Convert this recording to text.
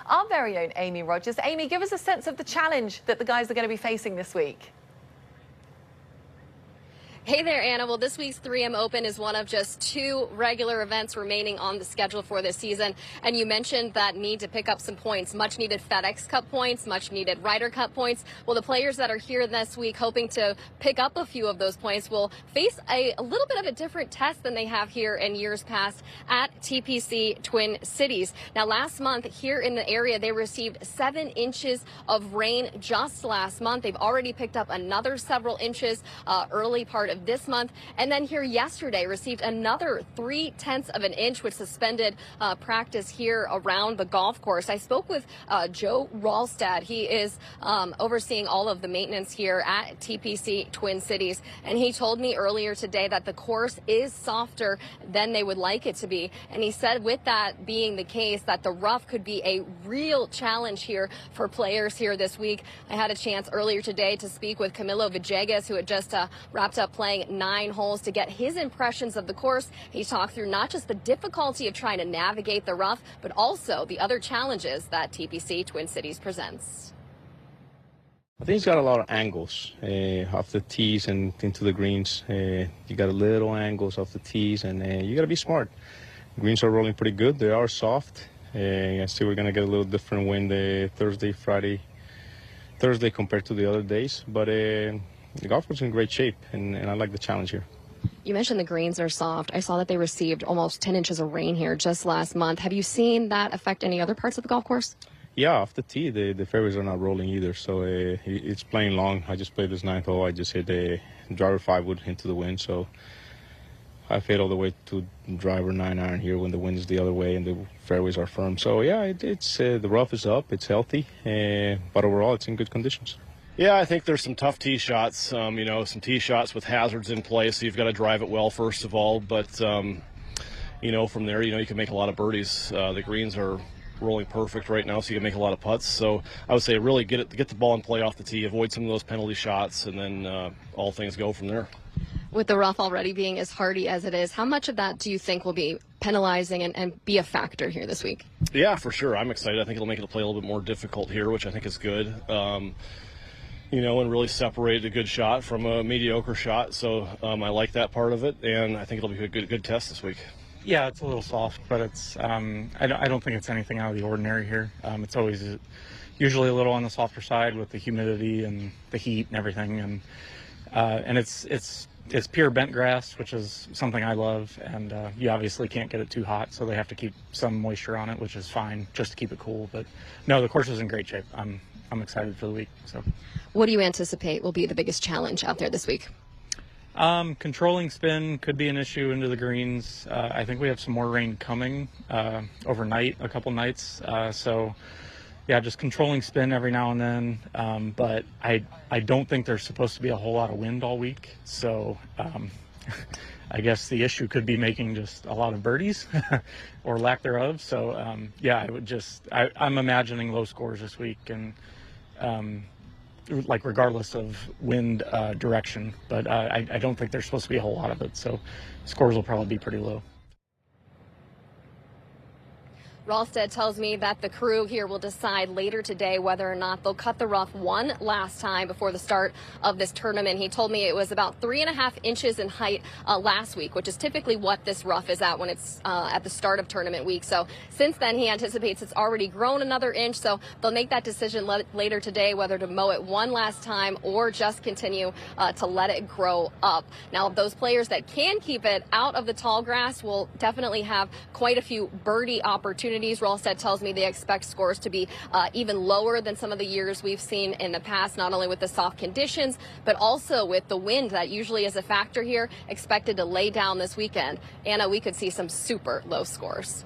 our very own Amy Rogers. Amy, give us a sense of the challenge that the guys are going to be facing this week. Hey there, Anna. Well, this week's 3M Open is one of just 2 regular events remaining on the schedule for this season. And you mentioned that need to pick up some points, much needed FedExCup points, much needed Ryder Cup points. Well, the players that are here this week hoping to pick up a few of those points will face a little bit of a different test than they have here in years past at TPC Twin Cities. Now, last month here in the area, they received 7 inches of rain just last month. They've already picked up another several inches early part of this month, and then here yesterday received another 3/10 of an inch, which suspended practice here around the golf course. I spoke with Joe Ralstad. He is overseeing all of the maintenance here at TPC Twin Cities, and he told me earlier today that the course is softer than they would like it to be, and he said with that being the case that the rough could be a real challenge here for players here this week. I had a chance earlier today to speak with Camilo Villegas, who had just wrapped up playing 9 holes, to get his impressions of the course. He talked through not just the difficulty of trying to navigate the rough, but also the other challenges that TPC Twin Cities presents. I think it's got a lot of angles off the tees and into the greens. You got a little angles off the tees, and you got to be smart. Greens are rolling pretty good. They are soft. I see we're going to get a little different wind Thursday compared to the other days, but the golf course is in great shape, and I like the challenge here. You mentioned the greens are soft. I saw that they received almost 10 inches of rain here just last month. Have you seen that affect any other parts of the golf course? Yeah, off the tee, the fairways are not rolling either, so it's playing long. I just played this 9th hole. I just hit a driver 5 wood into the wind, so I fade all the way to driver 9 iron here when the wind is the other way and the fairways are firm. So yeah, it's the rough is up, it's healthy, but overall it's in good conditions. Yeah, I think there's some tough tee shots, some tee shots with hazards in place, so you've got to drive it well first of all, but from there, you can make a lot of birdies. The greens are rolling perfect right now, so you can make a lot of putts. So I would say really get the ball in play off the tee, avoid some of those penalty shots, and then all things go from there. With the rough already being as hardy as it is, how much of that do you think will be penalizing and be a factor here this week? Yeah, for sure. I'm excited. I think it'll make it play a little bit more difficult here, which I think is good. And really separate a good shot from a mediocre shot. So I like that part of it, and I think it'll be a good test this week. Yeah, it's a little soft, but it's I don't think it's anything out of the ordinary here. It's always usually a little on the softer side with the humidity and the heat and everything, and it's pure bent grass, which is something I love, and you obviously can't get it too hot, so they have to keep some moisture on it, which is fine just to keep it cool. But no, the course is in great shape. I'm excited for the week. So, what do you anticipate will be the biggest challenge out there this week? Controlling spin could be an issue into the greens. I think we have some more rain coming overnight, a couple nights. So, yeah, just controlling spin every now and then. But I don't think there's supposed to be a whole lot of wind all week. So, I guess the issue could be making just a lot of birdies or lack thereof. So, yeah, I'm imagining low scores this week, and regardless of wind direction, but I don't think there's supposed to be a whole lot of it, so scores will probably be pretty low. Ralstad tells me that the crew here will decide later today whether or not they'll cut the rough one last time before the start of this tournament. He told me it was about 3.5 inches in height last week, which is typically what this rough is at when it's at the start of tournament week. So since then, he anticipates it's already grown another inch. So they'll make that decision later today whether to mow it one last time or just continue to let it grow up. Now, those players that can keep it out of the tall grass will definitely have quite a few birdie opportunities. Ralstad tells me they expect scores to be even lower than some of the years we've seen in the past, not only with the soft conditions, but also with the wind that usually is a factor here, expected to lay down this weekend. Anna, we could see some super low scores.